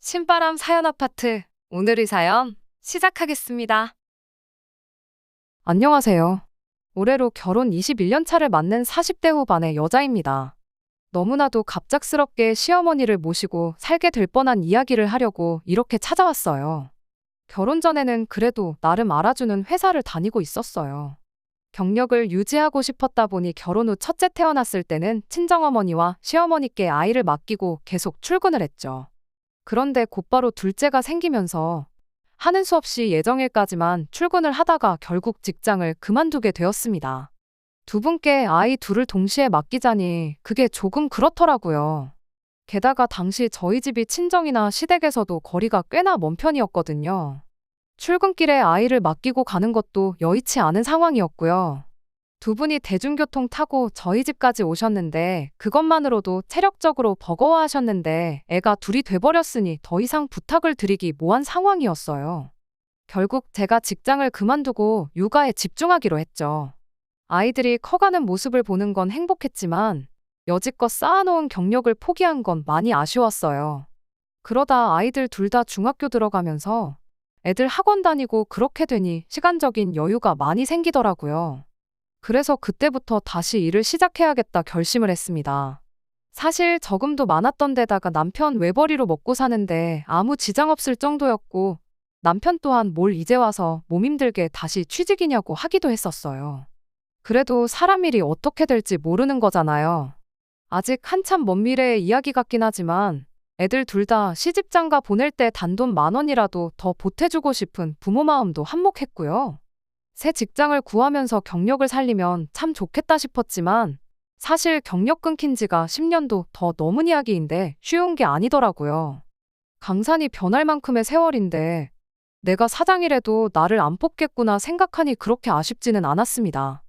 신바람 사연 아파트. 오늘의 사연 시작하겠습니다. 안녕하세요. 올해로 결혼 21년 차를 맞는 40대 후반의 여자입니다. 너무나도 갑작스럽게 시어머니를 모시고 살게 될 뻔한 이야기를 하려고 이렇게 찾아왔어요. 결혼 전에는 그래도 나름 알아주는 회사를 다니고 있었어요. 경력을 유지하고 싶었다 보니 결혼 후 첫째 태어났을 때는 친정어머니와 시어머니께 아이를 맡기고 계속 출근을 했죠. 그런데 곧바로 둘째가 생기면서 하는 수 없이 예정일까지만 출근을 하다가 결국 직장을 그만두게 되었습니다. 두 분께 아이 둘을 동시에 맡기자니 그게 조금 그렇더라고요. 게다가 당시 저희 집이 친정이나 시댁에서도 거리가 꽤나 먼 편이었거든요. 출근길에 아이를 맡기고 가는 것도 여의치 않은 상황이었고요. 두 분이 대중교통 타고 저희 집까지 오셨는데 그것만으로도 체력적으로 버거워하셨는데 애가 둘이 돼버렸으니 더 이상 부탁을 드리기 뭐한 상황이었어요. 결국 제가 직장을 그만두고 육아에 집중하기로 했죠. 아이들이 커가는 모습을 보는 건 행복했지만 여지껏 쌓아놓은 경력을 포기한 건 많이 아쉬웠어요. 그러다 아이들 둘 다 중학교 들어가면서 애들 학원 다니고 그렇게 되니 시간적인 여유가 많이 생기더라고요. 그래서 그때부터 다시 일을 시작해야겠다 결심을 했습니다. 사실 저금도 많았던 데다가 남편 외벌이로 먹고 사는데 아무 지장 없을 정도였고 남편 또한 뭘 이제 와서 몸 힘들게 다시 취직이냐고 하기도 했었어요. 그래도 사람 일이 어떻게 될지 모르는 거잖아요. 아직 한참 먼 미래의 이야기 같긴 하지만 애들 둘 다 시집장가 보낼 때 단돈 10,000원이라도 더 보태주고 싶은 부모 마음도 한몫했고요. 새 직장을 구하면서 경력을 살리면 참 좋겠다 싶었지만 사실 경력 끊긴 지가 10년도 더 넘은 이야기인데 쉬운 게 아니더라고요. 강산이 변할 만큼의 세월인데 내가 사장이라도 나를 안 뽑겠구나 생각하니 그렇게 아쉽지는 않았습니다.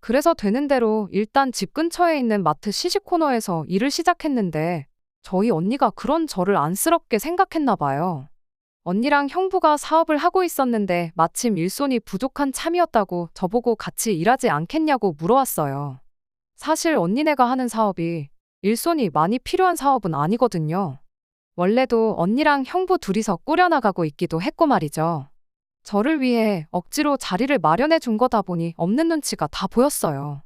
그래서 되는 대로 일단 집 근처에 있는 마트 시식 코너에서 일을 시작했는데 저희 언니가 그런 저를 안쓰럽게 생각했나 봐요. 언니랑 형부가 사업을 하고 있었는데 마침 일손이 부족한 참이었다고 저보고 같이 일하지 않겠냐고 물어왔어요. 사실 언니네가 하는 사업이 일손이 많이 필요한 사업은 아니거든요. 원래도 언니랑 형부 둘이서 꾸려나가고 있기도 했고 말이죠. 저를 위해 억지로 자리를 마련해 준 거다 보니 없는 눈치가 다 보였어요.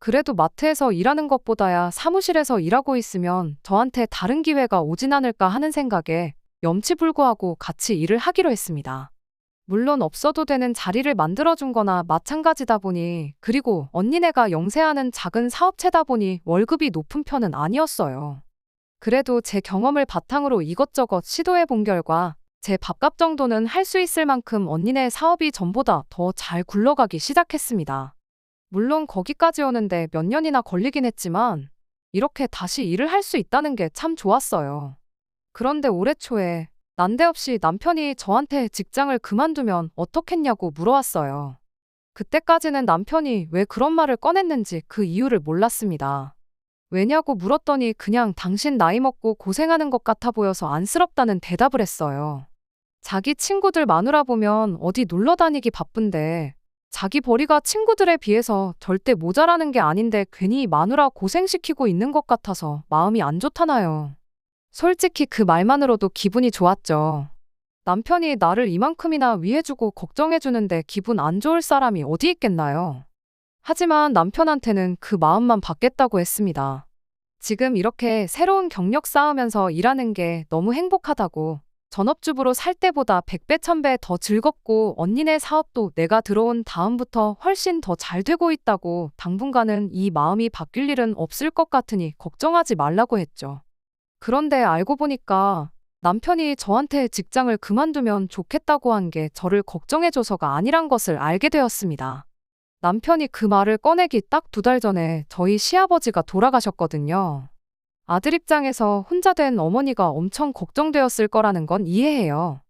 그래도 마트에서 일하는 것보다야 사무실에서 일하고 있으면 저한테 다른 기회가 오진 않을까 하는 생각에 염치불구하고 같이 일을 하기로 했습니다. 물론 없어도 되는 자리를 만들어준 거나 마찬가지다 보니 그리고 언니네가 영세하는 작은 사업체다 보니 월급이 높은 편은 아니었어요. 그래도 제 경험을 바탕으로 이것저것 시도해 본 결과 제 밥값 정도는 할 수 있을 만큼 언니네 사업이 전보다 더 잘 굴러가기 시작했습니다. 물론 거기까지 오는데 몇 년이나 걸리긴 했지만 이렇게 다시 일을 할 수 있다는 게 참 좋았어요. 그런데 올해 초에 난데없이 남편이 저한테 직장을 그만두면 어떻겠냐고 물어왔어요. 그때까지는 남편이 왜 그런 말을 꺼냈는지 그 이유를 몰랐습니다. 왜냐고 물었더니 그냥 당신 나이 먹고 고생하는 것 같아 보여서 안쓰럽다는 대답을 했어요. 자기 친구들 마누라 보면 어디 놀러 다니기 바쁜데 자기 벌이가 친구들에 비해서 절대 모자라는 게 아닌데 괜히 마누라 고생시키고 있는 것 같아서 마음이 안 좋다나요. 솔직히 그 말만으로도 기분이 좋았죠. 남편이 나를 이만큼이나 위해주고 걱정해주는데 기분 안 좋을 사람이 어디 있겠나요? 하지만 남편한테는 그 마음만 받겠다고 했습니다. 지금 이렇게 새로운 경력 쌓으면서 일하는 게 너무 행복하다고, 전업주부로 살 때보다 100배, 1000배 더 즐겁고 언니네 사업도 내가 들어온 다음부터 훨씬 더 잘 되고 있다고 당분간은 이 마음이 바뀔 일은 없을 것 같으니 걱정하지 말라고 했죠. 그런데 알고 보니까 남편이 저한테 직장을 그만두면 좋겠다고 한 게 저를 걱정해줘서가 아니란 것을 알게 되었습니다. 남편이 그 말을 꺼내기 딱 2달 전에 저희 시아버지가 돌아가셨거든요. 아들 입장에서 혼자 된 어머니가 엄청 걱정되었을 거라는 건 이해해요.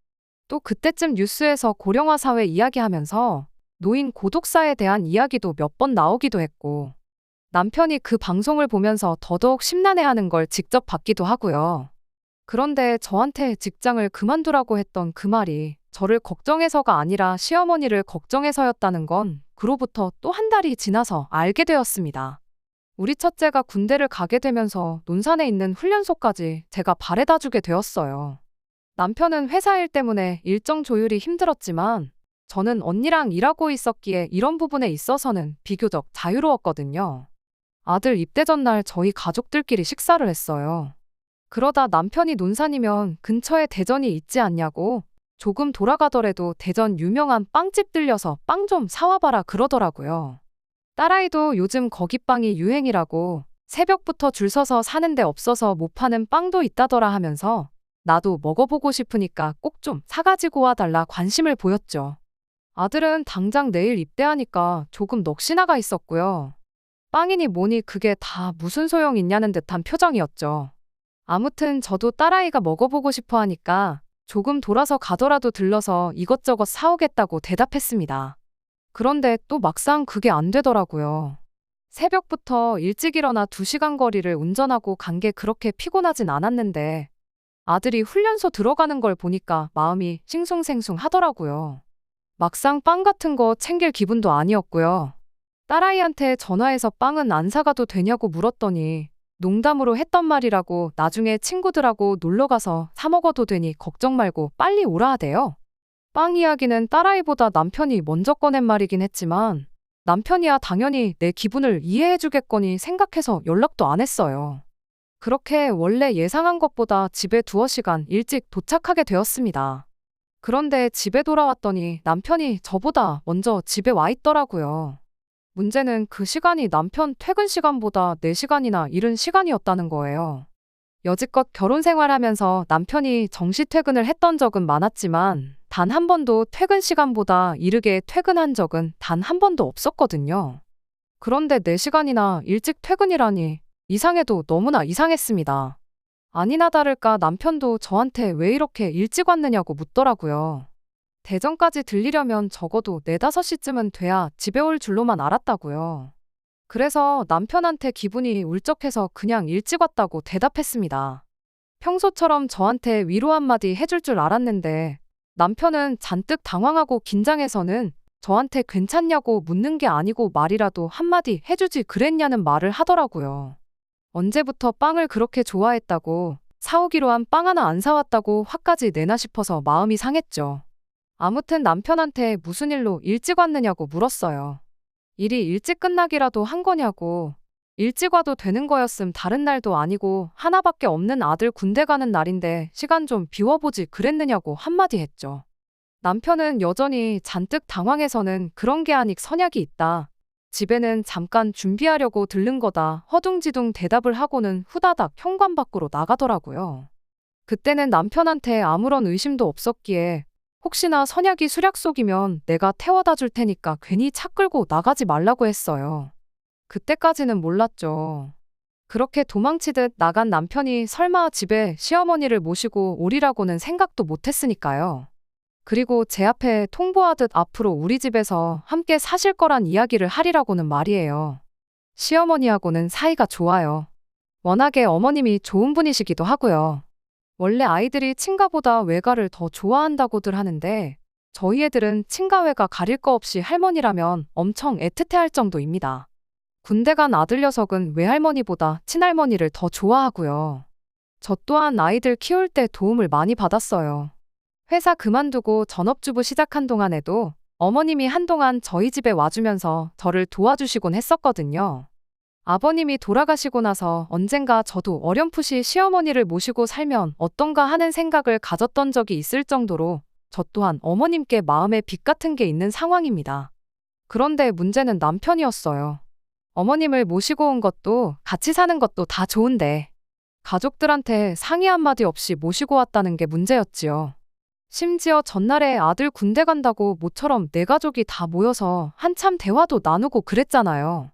또 그때쯤 뉴스에서 고령화 사회 이야기하면서 노인 고독사에 대한 이야기도 몇 번 나오기도 했고, 남편이 그 방송을 보면서 더더욱 심란해하는 걸 직접 봤기도 하고요. 그런데 저한테 직장을 그만두라고 했던 그 말이 저를 걱정해서가 아니라 시어머니를 걱정해서였다는 건 그로부터 또 1달이 지나서 알게 되었습니다. 우리 첫째가 군대를 가게 되면서 논산에 있는 훈련소까지 제가 바래다 주게 되었어요. 남편은 회사 일 때문에 일정 조율이 힘들었지만 저는 언니랑 일하고 있었기에 이런 부분에 있어서는 비교적 자유로웠거든요. 아들 입대 전날 저희 가족들끼리 식사를 했어요. 그러다 남편이 논산이면 근처에 대전이 있지 않냐고 조금 돌아가더라도 대전 유명한 빵집 들려서 빵 좀 사와봐라 그러더라고요. 딸아이도 요즘 거기 빵이 유행이라고 새벽부터 줄 서서 사는데 없어서 못 파는 빵도 있다더라 하면서 나도 먹어보고 싶으니까 꼭 좀 사가지고 와달라 관심을 보였죠. 아들은 당장 내일 입대하니까 조금 넋이나가 있었고요. 빵이니 뭐니 그게 다 무슨 소용 있냐는 듯한 표정이었죠. 아무튼 저도 딸아이가 먹어보고 싶어 하니까 조금 돌아서 가더라도 들러서 이것저것 사오겠다고 대답했습니다. 그런데 또 막상 그게 안 되더라고요. 새벽부터 일찍 일어나 2시간 거리를 운전하고 간 게 그렇게 피곤하진 않았는데 아들이 훈련소 들어가는 걸 보니까 마음이 싱숭생숭 하더라고요. 막상 빵 같은 거 챙길 기분도 아니었고요. 딸아이한테 전화해서 빵은 안 사가도 되냐고 물었더니 농담으로 했던 말이라고 나중에 친구들하고 놀러가서 사 먹어도 되니 걱정 말고 빨리 오라 하대요. 빵 이야기는 딸아이보다 남편이 먼저 꺼낸 말이긴 했지만 남편이야 당연히 내 기분을 이해해주겠거니 생각해서 연락도 안 했어요. 그렇게 원래 예상한 것보다 집에 2시간 일찍 도착하게 되었습니다. 그런데 집에 돌아왔더니 남편이 저보다 먼저 집에 와 있더라고요. 문제는 그 시간이 남편 퇴근 시간보다 4시간이나 이른 시간이었다는 거예요. 여지껏 결혼 생활하면서 남편이 정시 퇴근을 했던 적은 많았지만 단 한 번도 퇴근 시간보다 이르게 퇴근한 적은 단 한 번도 없었거든요. 그런데 4시간이나 일찍 퇴근이라니 이상해도 너무나 이상했습니다. 아니나 다를까 남편도 저한테 왜 이렇게 일찍 왔느냐고 묻더라고요. 대전까지 들리려면 적어도 4, 5시쯤은 돼야 집에 올 줄로만 알았다고요. 그래서 남편한테 기분이 울적해서 그냥 일찍 왔다고 대답했습니다. 평소처럼 저한테 위로 한마디 해줄 줄 알았는데 남편은 잔뜩 당황하고 긴장해서는 저한테 괜찮냐고 묻는 게 아니고 말이라도 한마디 해주지 그랬냐는 말을 하더라고요. 언제부터 빵을 그렇게 좋아했다고 사오기로 한 빵 하나 안 사왔다고 화까지 내나 싶어서 마음이 상했죠. 아무튼 남편한테 무슨 일로 일찍 왔느냐고 물었어요. 일이 일찍 끝나기라도 한 거냐고. 일찍 와도 되는 거였음 다른 날도 아니고 하나밖에 없는 아들 군대 가는 날인데 시간 좀 비워보지 그랬느냐고 한마디 했죠. 남편은 여전히 잔뜩 당황해서는 그런 게 아직 선약이 있다. 집에는 잠깐 준비하려고 들른 거다. 허둥지둥 대답을 하고는 후다닥 현관 밖으로 나가더라고요. 그때는 남편한테 아무런 의심도 없었기에 혹시나 선약이 수략 속이면 내가 태워다 줄 테니까 괜히 차 끌고 나가지 말라고 했어요. 그때까지는 몰랐죠. 그렇게 도망치듯 나간 남편이 설마 집에 시어머니를 모시고 오리라고는 생각도 못했으니까요. 그리고 제 앞에 통보하듯 앞으로 우리 집에서 함께 사실 거란 이야기를 하리라고는 말이에요. 시어머니하고는 사이가 좋아요. 워낙에 어머님이 좋은 분이시기도 하고요. 원래 아이들이 친가보다 외가를 더 좋아한다고들 하는데 저희 애들은 친가외가 가릴 거 없이 할머니라면 엄청 애틋해할 정도입니다. 군대 간 아들 녀석은 외할머니보다 친할머니를 더 좋아하고요. 저 또한 아이들 키울 때 도움을 많이 받았어요. 회사 그만두고 전업주부 시작한 동안에도 어머님이 한동안 저희 집에 와주면서 저를 도와주시곤 했었거든요. 아버님이 돌아가시고 나서 언젠가 저도 어렴풋이 시어머니를 모시고 살면 어떤가 하는 생각을 가졌던 적이 있을 정도로 저 또한 어머님께 마음의 빚 같은 게 있는 상황입니다. 그런데 문제는 남편이었어요. 어머님을 모시고 온 것도 같이 사는 것도 다 좋은데 가족들한테 상의 한마디 없이 모시고 왔다는 게 문제였지요. 심지어 전날에 아들 군대 간다고 모처럼 내 가족이 다 모여서 한참 대화도 나누고 그랬잖아요.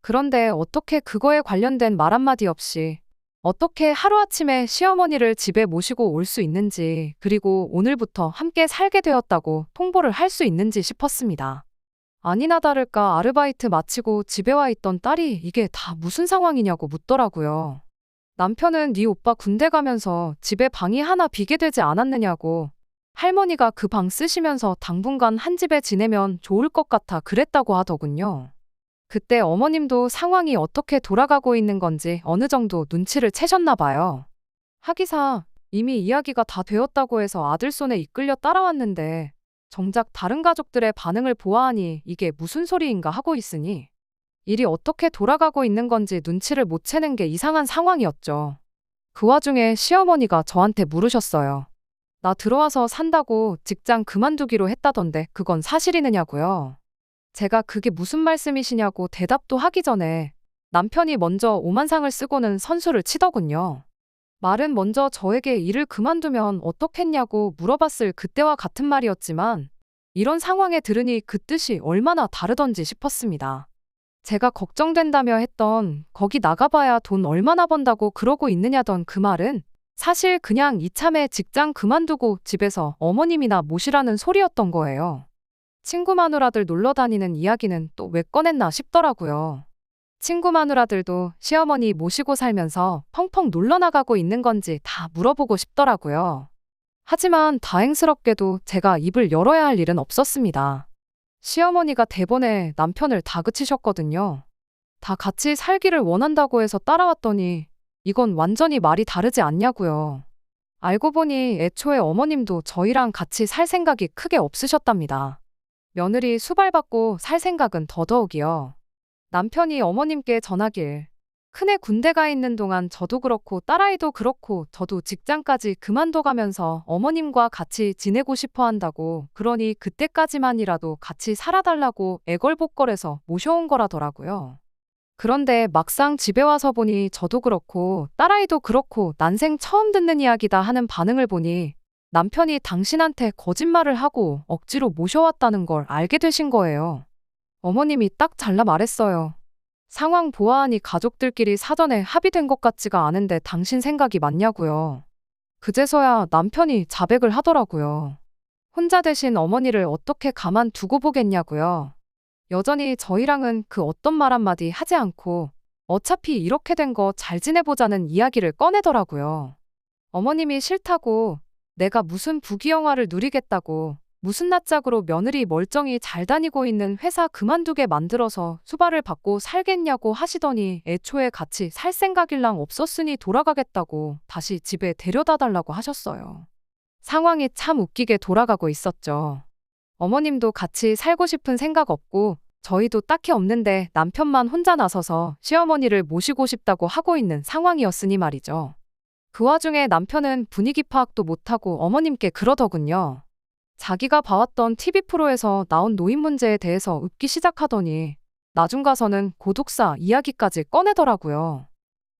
그런데 어떻게 그거에 관련된 말 한마디 없이 어떻게 하루아침에 시어머니를 집에 모시고 올 수 있는지 그리고 오늘부터 함께 살게 되었다고 통보를 할 수 있는지 싶었습니다. 아니나 다를까 아르바이트 마치고 집에 와 있던 딸이 이게 다 무슨 상황이냐고 묻더라고요. 남편은 네 오빠 군대 가면서 집에 방이 하나 비게 되지 않았느냐고 할머니가 그 방 쓰시면서 당분간 한 집에 지내면 좋을 것 같아 그랬다고 하더군요. 그때 어머님도 상황이 어떻게 돌아가고 있는 건지 어느 정도 눈치를 채셨나 봐요. 하기사 이미 이야기가 다 되었다고 해서 아들 손에 이끌려 따라왔는데 정작 다른 가족들의 반응을 보아하니 이게 무슨 소리인가 하고 있으니 일이 어떻게 돌아가고 있는 건지 눈치를 못 채는 게 이상한 상황이었죠. 그 와중에 시어머니가 저한테 물으셨어요. 나 들어와서 산다고 직장 그만두기로 했다던데 그건 사실이느냐고요. 제가 그게 무슨 말씀이시냐고 대답도 하기 전에 남편이 먼저 오만상을 쓰고는 선수를 치더군요. 말은 먼저 저에게 일을 그만두면 어떻겠냐고 물어봤을 그때와 같은 말이었지만 이런 상황에 들으니 그 뜻이 얼마나 다르던지 싶었습니다. 제가 걱정된다며 했던 거기 나가봐야 돈 얼마나 번다고 그러고 있느냐던 그 말은 사실 그냥 이참에 직장 그만두고 집에서 어머님이나 모시라는 소리였던 거예요. 친구 마누라들 놀러 다니는 이야기는 또 왜 꺼냈나 싶더라고요. 친구 마누라들도 시어머니 모시고 살면서 펑펑 놀러 나가고 있는 건지 다 물어보고 싶더라고요. 하지만 다행스럽게도 제가 입을 열어야 할 일은 없었습니다. 시어머니가 대번에 남편을 다그치셨거든요. 다 같이 살기를 원한다고 해서 따라왔더니 이건 완전히 말이 다르지 않냐고요. 알고 보니 애초에 어머님도 저희랑 같이 살 생각이 크게 없으셨답니다. 며느리 수발받고 살 생각은 더더욱이요. 남편이 어머님께 전하길 큰애 군대 가 있는 동안 저도 그렇고 딸아이도 그렇고 저도 직장까지 그만둬가면서 어머님과 같이 지내고 싶어 한다고 그러니 그때까지만이라도 같이 살아달라고 애걸복걸해서 모셔온 거라더라고요. 그런데 막상 집에 와서 보니 저도 그렇고 딸아이도 그렇고 난생 처음 듣는 이야기다 하는 반응을 보니 남편이 당신한테 거짓말을 하고 억지로 모셔왔다는 걸 알게 되신 거예요. 어머님이 딱 잘라 말했어요. 상황 보아하니 가족들끼리 사전에 합의된 것 같지가 않은데 당신 생각이 맞냐고요. 그제서야 남편이 자백을 하더라고요. 혼자 되신 어머니를 어떻게 가만 두고 보겠냐고요. 여전히 저희랑은 그 어떤 말 한마디 하지 않고 어차피 이렇게 된 거 잘 지내보자는 이야기를 꺼내더라고요. 어머님이 싫다고 내가 무슨 부귀영화를 누리겠다고 무슨 낯짝으로 며느리 멀쩡히 잘 다니고 있는 회사 그만두게 만들어서 수발을 받고 살겠냐고 하시더니 애초에 같이 살 생각일랑 없었으니 돌아가겠다고 다시 집에 데려다 달라고 하셨어요. 상황이 참 웃기게 돌아가고 있었죠. 어머님도 같이 살고 싶은 생각 없고 저희도 딱히 없는데 남편만 혼자 나서서 시어머니를 모시고 싶다고 하고 있는 상황이었으니 말이죠. 그 와중에 남편은 분위기 파악도 못하고 어머님께 그러더군요. 자기가 봐왔던 TV 프로에서 나온 노인 문제에 대해서 웃기 시작하더니 나중 가서는 고독사 이야기까지 꺼내더라고요.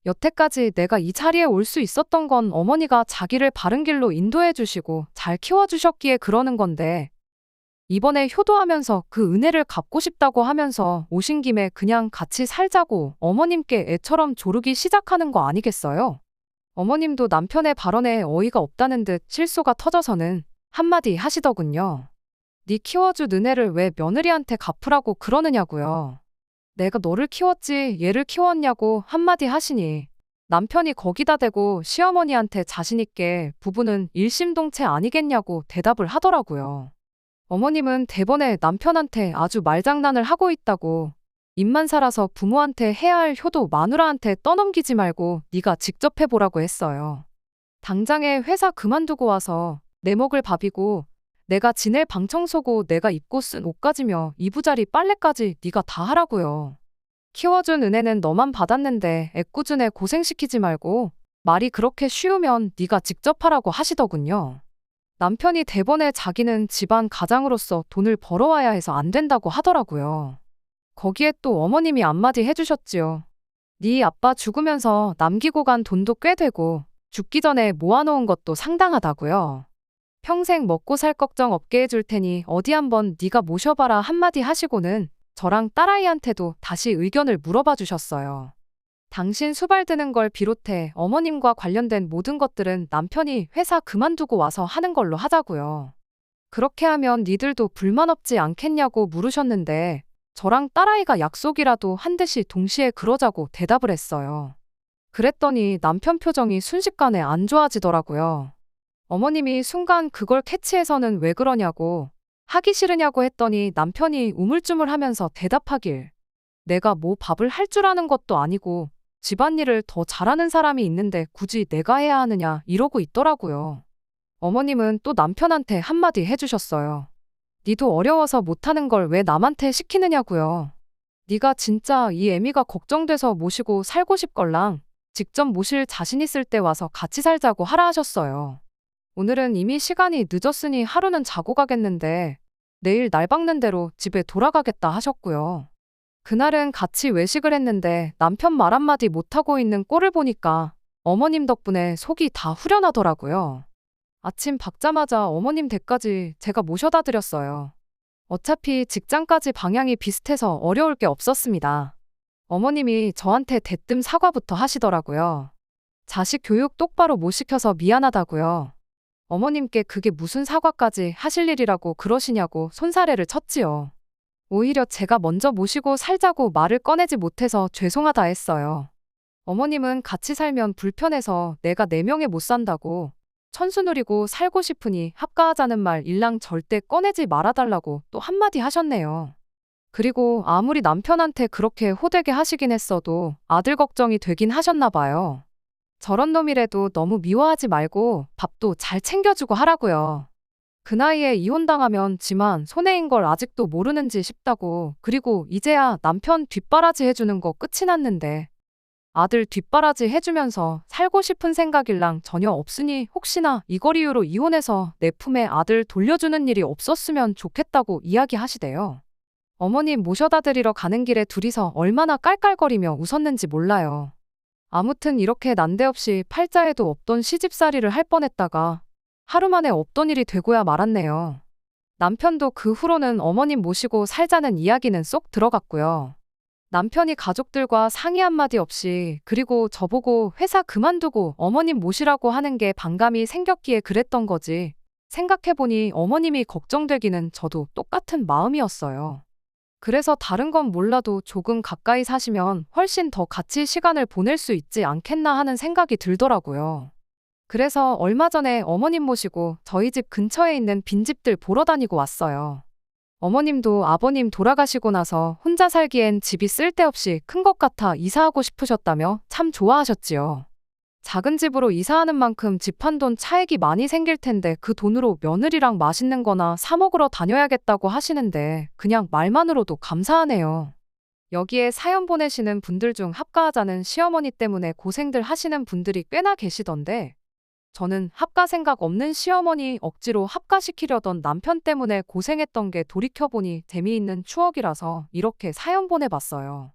여태까지 내가 이 자리에 올 수 있었던 건 어머니가 자기를 바른 길로 인도해 주시고 잘 키워주셨기에 그러는 건데 이번에 효도하면서 그 은혜를 갚고 싶다고 하면서 오신 김에 그냥 같이 살자고 어머님께 애처럼 조르기 시작하는 거 아니겠어요? 어머님도 남편의 발언에 어이가 없다는 듯 실소가 터져서는 한마디 하시더군요. 네 키워준 은혜를 왜 며느리한테 갚으라고 그러느냐고요. 내가 너를 키웠지 얘를 키웠냐고 한마디 하시니 남편이 거기다 대고 시어머니한테 자신있게 부부는 일심동체 아니겠냐고 대답을 하더라고요. 어머님은 대번에 남편한테 아주 말장난을 하고 있다고 입만 살아서 부모한테 해야 할 효도 마누라한테 떠넘기지 말고 네가 직접 해보라고 했어요. 당장에 회사 그만두고 와서 내 먹을 밥이고 내가 지낼 방 청소고 내가 입고 쓴 옷까지며 이부자리 빨래까지 네가 다 하라고요. 키워준 은혜는 너만 받았는데 애꿎은 애 고생시키지 말고 말이 그렇게 쉬우면 네가 직접 하라고 하시더군요. 남편이 대번에 자기는 집안 가장으로서 돈을 벌어와야 해서 안 된다고 하더라고요. 거기에 또 어머님이 한마디 해주셨지요. 네 아빠 죽으면서 남기고 간 돈도 꽤 되고 죽기 전에 모아놓은 것도 상당하다고요. 평생 먹고 살 걱정 없게 해줄 테니 어디 한번 네가 모셔봐라 한마디 하시고는 저랑 딸아이한테도 다시 의견을 물어봐 주셨어요. 당신 수발 드는 걸 비롯해 어머님과 관련된 모든 것들은 남편이 회사 그만두고 와서 하는 걸로 하자고요. 그렇게 하면 니들도 불만 없지 않겠냐고 물으셨는데 저랑 딸아이가 약속이라도 한 듯이 동시에 그러자고 대답을 했어요. 그랬더니 남편 표정이 순식간에 안 좋아지더라고요. 어머님이 순간 그걸 캐치해서는 왜 그러냐고 하기 싫으냐고 했더니 남편이 우물쭈물하면서 대답하길 내가 뭐 밥을 할 줄 아는 것도 아니고 집안일을 더 잘하는 사람이 있는데 굳이 내가 해야 하느냐 이러고 있더라고요. 어머님은 또 남편한테 한마디 해주셨어요. 니도 어려워서 못하는 걸 왜 남한테 시키느냐고요. 니가 진짜 이 애미가 걱정돼서 모시고 살고 싶걸랑 직접 모실 자신 있을 때 와서 같이 살자고 하라 하셨어요. 오늘은 이미 시간이 늦었으니 하루는 자고 가겠는데 내일 날 박는 대로 집에 돌아가겠다 하셨고요. 그날은 같이 외식을 했는데 남편 말 한마디 못하고 있는 꼴을 보니까 어머님 덕분에 속이 다 후련하더라고요. 아침 박자마자 어머님 댁까지 제가 모셔다 드렸어요. 어차피 직장까지 방향이 비슷해서 어려울 게 없었습니다. 어머님이 저한테 대뜸 사과부터 하시더라고요. 자식 교육 똑바로 못 시켜서 미안하다고요. 어머님께 그게 무슨 사과까지 하실 일이라고 그러시냐고 손사래를 쳤지요. 오히려 제가 먼저 모시고 살자고 말을 꺼내지 못해서 죄송하다 했어요. 어머님은 같이 살면 불편해서 내가 내 명에 못 산다고 천수 누리고 살고 싶으니 합가하자는 말 일랑 절대 꺼내지 말아달라고 또 한마디 하셨네요. 그리고 아무리 남편한테 그렇게 호되게 하시긴 했어도 아들 걱정이 되긴 하셨나 봐요. 저런 놈이라도 너무 미워하지 말고 밥도 잘 챙겨주고 하라고요. 그 나이에 이혼당하면 지만 손해인 걸 아직도 모르는지 싶다고. 그리고 이제야 남편 뒷바라지 해주는 거 끝이 났는데 아들 뒷바라지 해주면서 살고 싶은 생각일랑 전혀 없으니 혹시나 이걸 이유로 이혼해서 내 품에 아들 돌려주는 일이 없었으면 좋겠다고 이야기하시대요. 어머님 모셔다 드리러 가는 길에 둘이서 얼마나 깔깔거리며 웃었는지 몰라요. 아무튼 이렇게 난데없이 팔자에도 없던 시집살이를 할 뻔했다가 하루 만에 없던 일이 되고야 말았네요. 남편도 그 후로는 어머님 모시고 살자는 이야기는 쏙 들어갔고요. 남편이 가족들과 상의 한마디 없이 그리고 저보고 회사 그만두고 어머님 모시라고 하는 게 반감이 생겼기에 그랬던 거지. 생각해보니 어머님이 걱정되기는 저도 똑같은 마음이었어요. 그래서 다른 건 몰라도 조금 가까이 사시면 훨씬 더 같이 시간을 보낼 수 있지 않겠나 하는 생각이 들더라고요. 그래서 얼마 전에 어머님 모시고 저희 집 근처에 있는 빈집들 보러 다니고 왔어요. 어머님도 아버님 돌아가시고 나서 혼자 살기엔 집이 쓸데없이 큰 것 같아 이사하고 싶으셨다며 참 좋아하셨지요. 작은 집으로 이사하는 만큼 집 한 돈 차익이 많이 생길 텐데 그 돈으로 며느리랑 맛있는 거나 사 먹으러 다녀야겠다고 하시는데 그냥 말만으로도 감사하네요. 여기에 사연 보내시는 분들 중 합가하자는 시어머니 때문에 고생들 하시는 분들이 꽤나 계시던데 저는 합가 생각 없는 시어머니 억지로 합가시키려던 남편 때문에 고생했던 게 돌이켜보니 재미있는 추억이라서 이렇게 사연 보내봤어요.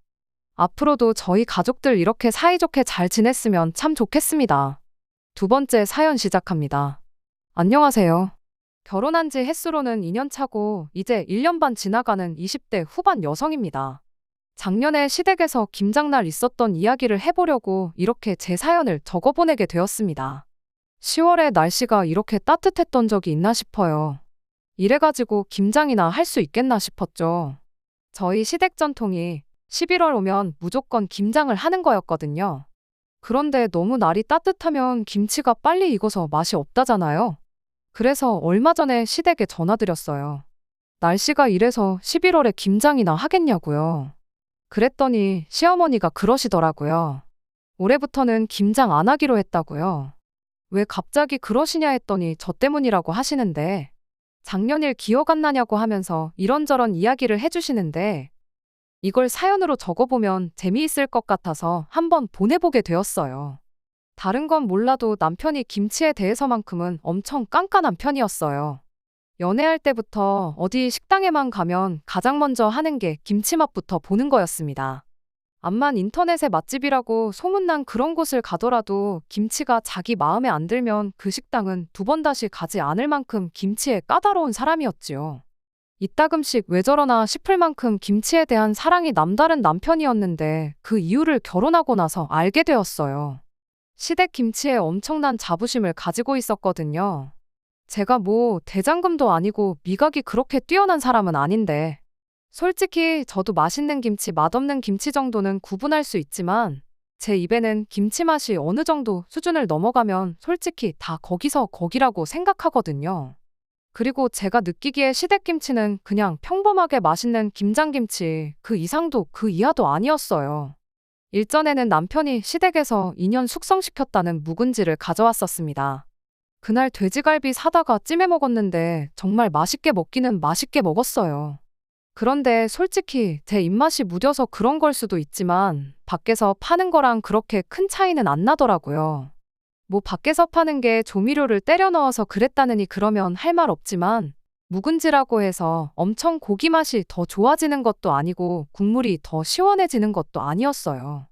앞으로도 저희 가족들 이렇게 사이좋게 잘 지냈으면 참 좋겠습니다. 두 번째 사연 시작합니다. 안녕하세요. 결혼한 지 햇수로는 2년 차고 이제 1년 반 지나가는 20대 후반 여성입니다. 작년에 시댁에서 김장날 있었던 이야기를 해보려고 이렇게 제 사연을 적어보내게 되었습니다. 10월에 날씨가 이렇게 따뜻했던 적이 있나 싶어요. 이래가지고 김장이나 할 수 있겠나 싶었죠. 저희 시댁 전통이 11월 오면 무조건 김장을 하는 거였거든요. 그런데 너무 날이 따뜻하면 김치가 빨리 익어서 맛이 없다잖아요. 그래서 얼마 전에 시댁에 전화드렸어요. 날씨가 이래서 11월에 김장이나 하겠냐고요. 그랬더니 시어머니가 그러시더라고요. 올해부터는 김장 안 하기로 했다고요. 왜 갑자기 그러시냐 했더니 저 때문이라고 하시는데 작년 일 기억 안 나냐고 하면서 이런저런 이야기를 해주시는데 이걸 사연으로 적어보면 재미있을 것 같아서 한번 보내보게 되었어요. 다른 건 몰라도 남편이 김치에 대해서만큼은 엄청 깐깐한 편이었어요. 연애할 때부터 어디 식당에만 가면 가장 먼저 하는 게 김치맛부터 보는 거였습니다. 암만 인터넷에 맛집이라고 소문난 그런 곳을 가더라도 김치가 자기 마음에 안 들면 그 식당은 두 번 다시 가지 않을 만큼 김치에 까다로운 사람이었지요. 이따금씩 왜 저러나 싶을 만큼 김치에 대한 사랑이 남다른 남편이었는데 그 이유를 결혼하고 나서 알게 되었어요. 시댁 김치에 엄청난 자부심을 가지고 있었거든요. 제가 뭐 대장금도 아니고 미각이 그렇게 뛰어난 사람은 아닌데 솔직히 저도 맛있는 김치, 맛없는 김치 정도는 구분할 수 있지만 제 입에는 김치 맛이 어느 정도 수준을 넘어가면 솔직히 다 거기서 거기라고 생각하거든요. 그리고 제가 느끼기에 시댁김치는 그냥 평범하게 맛있는 김장김치 그 이상도 그 이하도 아니었어요. 일전에는 남편이 시댁에서 인연 숙성시켰다는 묵은지를 가져왔었습니다. 그날 돼지갈비 사다가 찜해 먹었는데 정말 맛있게 먹기는 맛있게 먹었어요. 그런데 솔직히 제 입맛이 무뎌서 그런 걸 수도 있지만 밖에서 파는 거랑 그렇게 큰 차이는 안 나더라고요. 뭐 밖에서 파는 게 조미료를 때려 넣어서 그랬다느니 그러면 할 말 없지만 묵은지라고 해서 엄청 고기 맛이 더 좋아지는 것도 아니고 국물이 더 시원해지는 것도 아니었어요.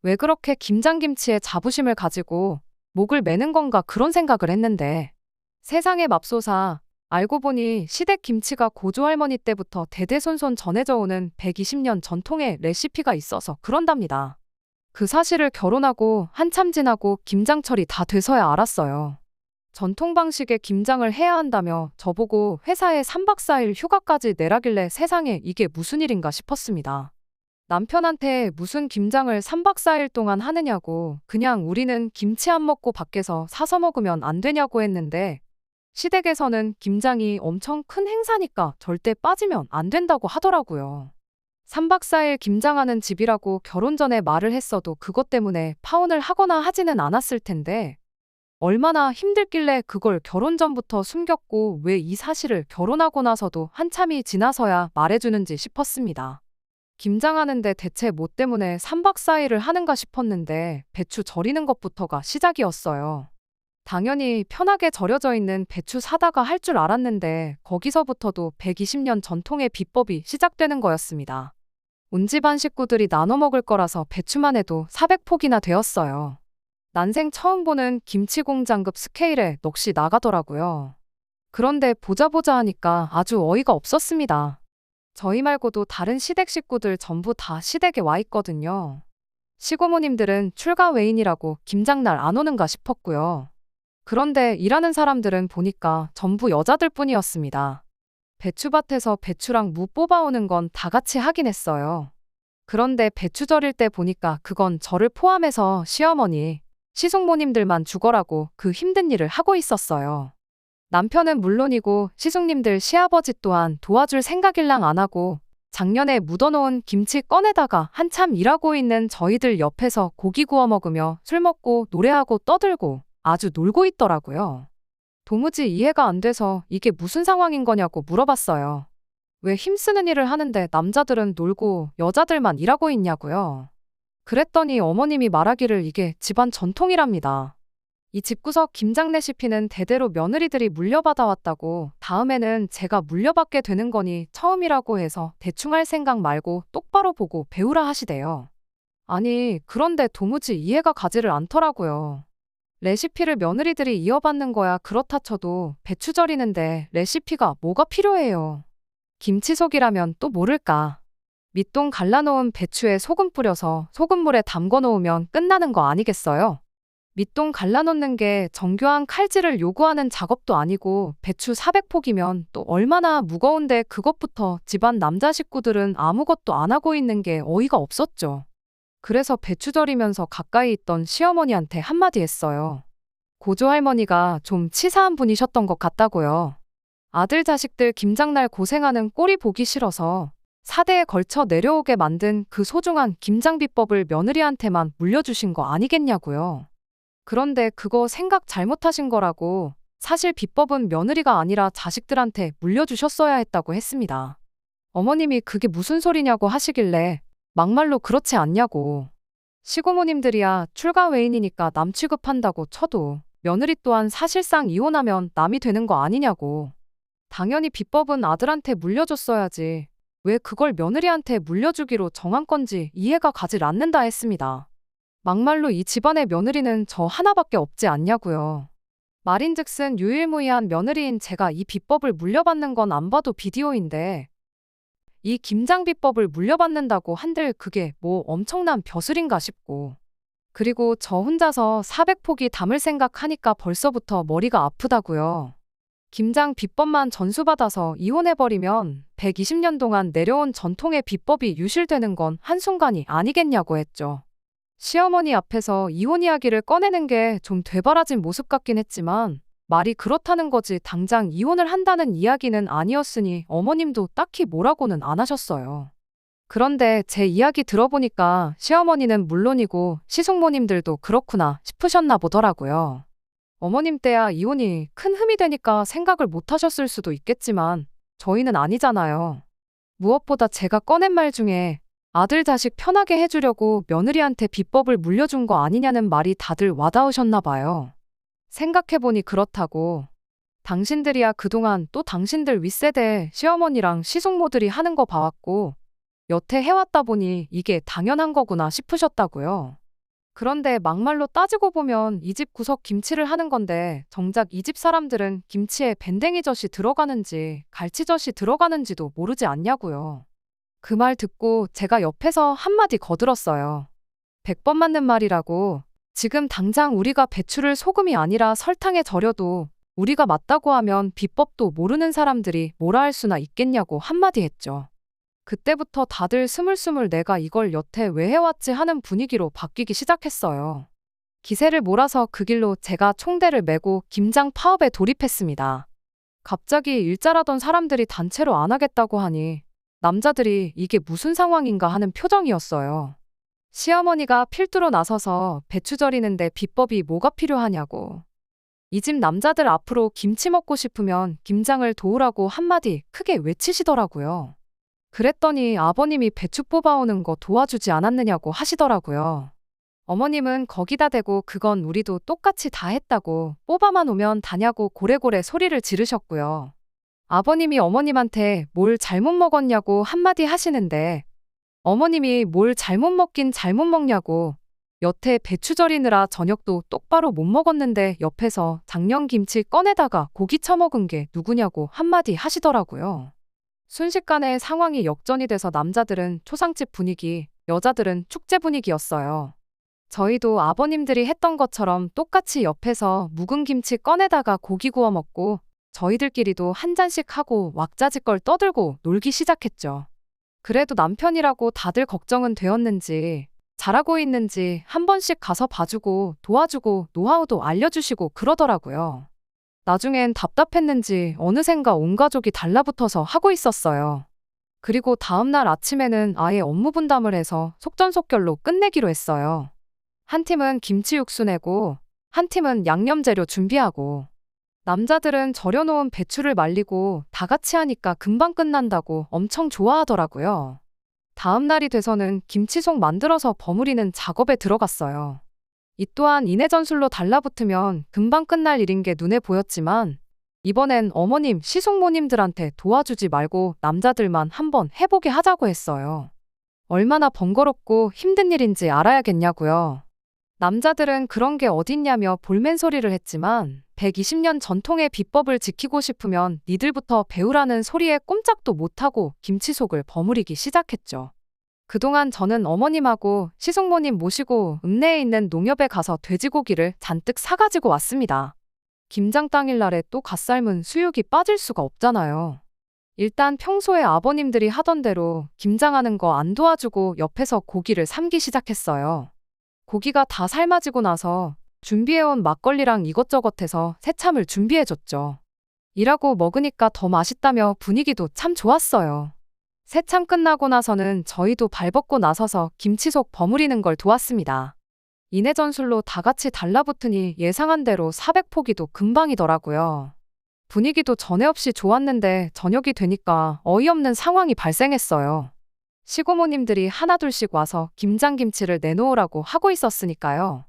왜 그렇게 김장김치에 자부심을 가지고 목을 매는 건가 그런 생각을 했는데 세상에 맙소사 알고 보니 시댁 김치가 고조할머니 때부터 대대손손 전해져 오는 120년 전통의 레시피가 있어서 그런답니다. 그 사실을 결혼하고 한참 지나고 김장철이 다 돼서야 알았어요. 전통 방식의 김장을 해야 한다며 저보고 회사에 3박 4일 휴가까지 내라길래 세상에 이게 무슨 일인가 싶었습니다. 남편한테 무슨 김장을 3박 4일 동안 하느냐고 그냥 우리는 김치 안 먹고 밖에서 사서 먹으면 안 되냐고 했는데 시댁에서는 김장이 엄청 큰 행사니까 절대 빠지면 안 된다고 하더라고요. 3박 4일 김장하는 집이라고 결혼 전에 말을 했어도 그것 때문에 파혼을 하거나 하지는 않았을 텐데 얼마나 힘들길래 그걸 결혼 전부터 숨겼고 왜 이 사실을 결혼하고 나서도 한참이 지나서야 말해주는지 싶었습니다. 김장하는데 대체 뭐 때문에 3박 4일을 하는가 싶었는데 배추 절이는 것부터가 시작이었어요. 당연히 편하게 절여져 있는 배추 사다가 할 줄 알았는데 거기서부터도 120년 전통의 비법이 시작되는 거였습니다. 온 집안 식구들이 나눠 먹을 거라서 배추만 해도 400포기나 되었어요. 난생 처음 보는 김치공장급 스케일에 넋이 나가더라고요. 그런데 보자 하니까 아주 어이가 없었습니다. 저희 말고도 다른 시댁 식구들 전부 다 시댁에 와 있거든요. 시고모님들은 출가 외인이라고 김장날 안 오는가 싶었고요. 그런데 일하는 사람들은 보니까 전부 여자들 뿐이었습니다. 배추밭에서 배추랑 무 뽑아오는 건 다 같이 하긴 했어요. 그런데 배추 절일 때 보니까 그건 저를 포함해서 시어머니, 시숙모님들만 죽어라고 그 힘든 일을 하고 있었어요. 남편은 물론이고 시숙님들 시아버지 또한 도와줄 생각일랑 안 하고 작년에 묻어놓은 김치 꺼내다가 한참 일하고 있는 저희들 옆에서 고기 구워 먹으며 술 먹고 노래하고 떠들고 아주 놀고 있더라고요. 도무지 이해가 안 돼서 이게 무슨 상황인 거냐고 물어봤어요. 왜 힘쓰는 일을 하는데 남자들은 놀고 여자들만 일하고 있냐고요. 그랬더니 어머님이 말하기를 이게 집안 전통이랍니다. 이 집구석 김장 레시피는 대대로 며느리들이 물려받아 왔다고 다음에는 제가 물려받게 되는 거니 처음이라고 해서 대충 할 생각 말고 똑바로 보고 배우라 하시대요. 아니, 그런데 도무지 이해가 가지를 않더라고요. 레시피를 며느리들이 이어받는 거야 그렇다 쳐도 배추 절이는데 레시피가 뭐가 필요해요. 김치속이라면 또 모를까. 밑동 갈라놓은 배추에 소금 뿌려서 소금물에 담궈 놓으면 끝나는 거 아니겠어요? 밑동 갈라놓는 게 정교한 칼질을 요구하는 작업도 아니고 배추 400포기면 또 얼마나 무거운데 그것부터 집안 남자 식구들은 아무것도 안 하고 있는 게 어이가 없었죠. 그래서 배추 절이면서 가까이 있던 시어머니한테 한마디 했어요. 고조할머니가 좀 치사한 분이셨던 것 같다고요. 아들 자식들 김장날 고생하는 꼴이 보기 싫어서 4대에 걸쳐 내려오게 만든 그 소중한 김장 비법을 며느리한테만 물려주신 거 아니겠냐고요. 그런데 그거 생각 잘못하신 거라고 사실 비법은 며느리가 아니라 자식들한테 물려주셨어야 했다고 했습니다. 어머님이 그게 무슨 소리냐고 하시길래 막말로 그렇지 않냐고. 시고모님들이야 출가 외인이니까 남 취급한다고 쳐도 며느리 또한 사실상 이혼하면 남이 되는 거 아니냐고. 당연히 비법은 아들한테 물려줬어야지. 왜 그걸 며느리한테 물려주기로 정한 건지 이해가 가질 않는다 했습니다. 막말로 이 집안의 며느리는 저 하나밖에 없지 않냐고요. 말인즉슨 유일무이한 며느리인 제가 이 비법을 물려받는 건 안 봐도 비디오인데 이 김장 비법을 물려받는다고 한들 그게 뭐 엄청난 벼슬인가 싶고 그리고 저 혼자서 400포기 담을 생각하니까 벌써부터 머리가 아프다고요. 김장 비법만 전수받아서 이혼해버리면 120년 동안 내려온 전통의 비법이 유실되는 건 한순간이 아니겠냐고 했죠. 시어머니 앞에서 이혼 이야기를 꺼내는 게 좀 되바라진 모습 같긴 했지만 말이 그렇다는 거지 당장 이혼을 한다는 이야기는 아니었으니 어머님도 딱히 뭐라고는 안 하셨어요. 그런데 제 이야기 들어보니까 시어머니는 물론이고 시숙모님들도 그렇구나 싶으셨나 보더라고요. 어머님 때야 이혼이 큰 흠이 되니까 생각을 못 하셨을 수도 있겠지만 저희는 아니잖아요. 무엇보다 제가 꺼낸 말 중에 아들 자식 편하게 해주려고 며느리한테 비법을 물려준 거 아니냐는 말이 다들 와닿으셨나 봐요. 생각해보니 그렇다고. 당신들이야 그동안 또 당신들 윗세대 시어머니랑 시숙모들이 하는 거 봐왔고 여태 해왔다 보니 이게 당연한 거구나 싶으셨다고요. 그런데 막말로 따지고 보면 이 집 구석 김치를 하는 건데 정작 이 집 사람들은 김치에 밴댕이젓이 들어가는지 갈치젓이 들어가는지도 모르지 않냐고요. 그 말 듣고 제가 옆에서 한마디 거들었어요. 100번 맞는 말이라고. 지금 당장 우리가 배추를 소금이 아니라 설탕에 절여도 우리가 맞다고 하면 비법도 모르는 사람들이 뭐라 할 수나 있겠냐고 한마디 했죠. 그때부터 다들 스물스물 내가 이걸 여태 왜 해왔지 하는 분위기로 바뀌기 시작했어요. 기세를 몰아서 그 길로 제가 총대를 메고 김장 파업에 돌입했습니다. 갑자기 일잘하던 사람들이 단체로 안 하겠다고 하니 남자들이 이게 무슨 상황인가 하는 표정이었어요. 시어머니가 필두로 나서서 배추 절이는데 비법이 뭐가 필요하냐고. 이 집 남자들 앞으로 김치 먹고 싶으면 김장을 도우라고 한마디 크게 외치시더라고요. 그랬더니 아버님이 배추 뽑아오는 거 도와주지 않았느냐고 하시더라고요. 어머님은 거기다 대고 그건 우리도 똑같이 다 했다고 뽑아만 오면 다냐고 고래고래 소리를 지르셨고요. 아버님이 어머님한테 뭘 잘못 먹었냐고 한마디 하시는데 어머님이 뭘 잘못 먹긴 잘못 먹냐고 여태 배추 절이느라 저녁도 똑바로 못 먹었는데 옆에서 작년김치 꺼내다가 고기 처먹은 게 누구냐고 한마디 하시더라고요. 순식간에 상황이 역전이 돼서 남자들은 초상집 분위기, 여자들은 축제 분위기였어요. 저희도 아버님들이 했던 것처럼 똑같이 옆에서 묵은 김치 꺼내다가 고기 구워 먹고 저희들끼리도 한 잔씩 하고 왁자지껄 떠들고 놀기 시작했죠. 그래도 남편이라고 다들 걱정은 되었는지 잘하고 있는지 한 번씩 가서 봐주고 도와주고 노하우도 알려주시고 그러더라고요. 나중엔 답답했는지 어느샌가 온 가족이 달라붙어서 하고 있었어요. 그리고 다음날 아침에는 아예 업무 분담을 해서 속전속결로 끝내기로 했어요. 한 팀은 김치 육수 내고 한 팀은 양념 재료 준비하고 남자들은 절여놓은 배추를 말리고 다 같이 하니까 금방 끝난다고 엄청 좋아하더라고요. 다음 날이 돼서는 김치속 만들어서 버무리는 작업에 들어갔어요. 이 또한 이내전술로 달라붙으면 금방 끝날 일인 게 눈에 보였지만 이번엔 어머님, 시숙모님들한테 도와주지 말고 남자들만 한번 해보게 하자고 했어요. 얼마나 번거롭고 힘든 일인지 알아야겠냐고요. 남자들은 그런 게 어딨냐며 볼멘소리를 했지만 120년 전통의 비법을 지키고 싶으면 니들부터 배우라는 소리에 꼼짝도 못하고 김치속을 버무리기 시작했죠. 그동안 저는 어머님하고 시숙모님 모시고 읍내에 있는 농협에 가서 돼지고기를 잔뜩 사가지고 왔습니다. 김장 당일날에 또 갓 삶은 수육이 빠질 수가 없잖아요. 일단 평소에 아버님들이 하던 대로 김장하는 거 안 도와주고 옆에서 고기를 삶기 시작했어요. 고기가 다 삶아지고 나서 준비해온 막걸리랑 이것저것 해서 새참을 준비해줬죠. 일하고 먹으니까 더 맛있다며 분위기도 참 좋았어요. 새참 끝나고 나서는 저희도 발벗고 나서서 김치속 버무리는 걸 도왔습니다. 이내전술로 다 같이 달라붙으니 예상한 대로 400포기도 금방이더라고요. 분위기도 전에 없이 좋았는데 저녁이 되니까 어이없는 상황이 발생했어요. 시고모님들이 하나둘씩 와서 김장김치를 내놓으라고 하고 있었으니까요.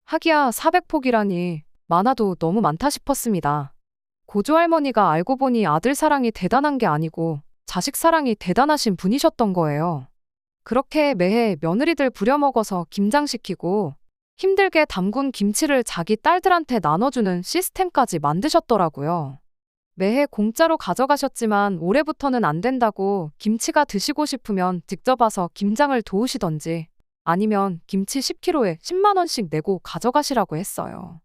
하기야 400포기라니 많아도 너무 많다 싶었습니다. 고조할머니가 알고 보니 아들 사랑이 대단한 게 아니고 자식 사랑이 대단하신 분이셨던 거예요. 그렇게 매해 며느리들 부려먹어서 김장시키고 힘들게 담근 김치를 자기 딸들한테 나눠주는 시스템까지 만드셨더라고요. 매해 공짜로 가져가셨지만 올해부터는 안 된다고 김치가 드시고 싶으면 직접 와서 김장을 도우시던지 아니면 김치 10kg에 10만 원씩 내고 가져가시라고 했어요.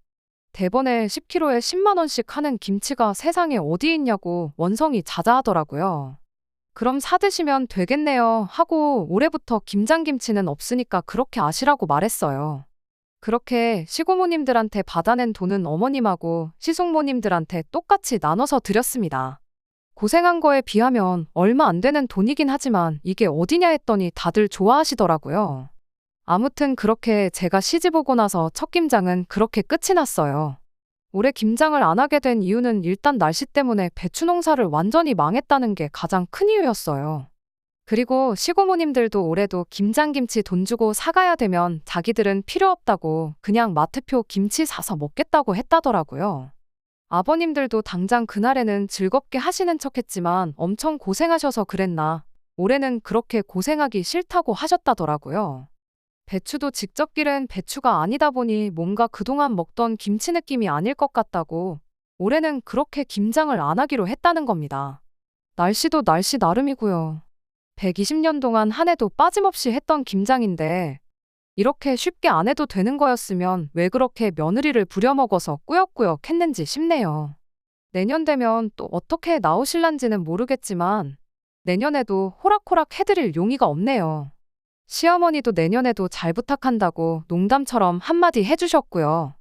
대번에 10kg에 10만 원씩 하는 김치가 세상에 어디 있냐고 원성이 자자하더라고요. 그럼 사드시면 되겠네요 하고 올해부터 김장김치는 없으니까 그렇게 아시라고 말했어요. 그렇게 시고모님들한테 받아낸 돈은 어머님하고 시숙모님들한테 똑같이 나눠서 드렸습니다. 고생한 거에 비하면 얼마 안 되는 돈이긴 하지만 이게 어디냐 했더니 다들 좋아하시더라고요. 아무튼 그렇게 제가 시집 오고 나서 첫 김장은 그렇게 끝이 났어요. 올해 김장을 안 하게 된 이유는 일단 날씨 때문에 배추 농사를 완전히 망했다는 게 가장 큰 이유였어요. 그리고 시고모님들도 올해도 김장김치 돈 주고 사가야 되면 자기들은 필요 없다고 그냥 마트표 김치 사서 먹겠다고 했다더라고요. 아버님들도 당장 그날에는 즐겁게 하시는 척 했지만 엄청 고생하셔서 그랬나 올해는 그렇게 고생하기 싫다고 하셨다더라고요. 배추도 직접 기른 배추가 아니다 보니 뭔가 그동안 먹던 김치 느낌이 아닐 것 같다고 올해는 그렇게 김장을 안 하기로 했다는 겁니다. 날씨도 날씨 나름이고요. 120년 동안 한 해도 빠짐없이 했던 김장인데 이렇게 쉽게 안 해도 되는 거였으면 왜 그렇게 며느리를 부려먹어서 꾸역꾸역 했는지 싶네요. 내년 되면 또 어떻게 나오실란지는 모르겠지만 내년에도 호락호락 해드릴 용의가 없네요. 시어머니도 내년에도 잘 부탁한다고 농담처럼 한마디 해주셨고요.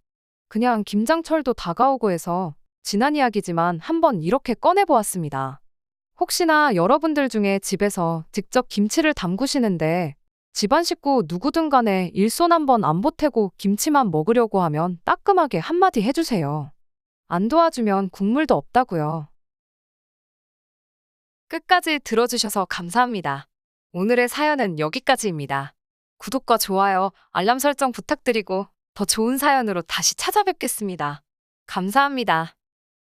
그냥 김장철도 다가오고 해서 지난 이야기지만 한번 이렇게 꺼내보았습니다. 혹시나 여러분들 중에 집에서 직접 김치를 담그시는데 집안 식구 누구든 간에 일손 한번 안 보태고 김치만 먹으려고 하면 따끔하게 한마디 해주세요. 안 도와주면 국물도 없다고요. 끝까지 들어주셔서 감사합니다. 오늘의 사연은 여기까지입니다. 구독과 좋아요, 알람 설정 부탁드리고 더 좋은 사연으로 다시 찾아뵙겠습니다. 감사합니다.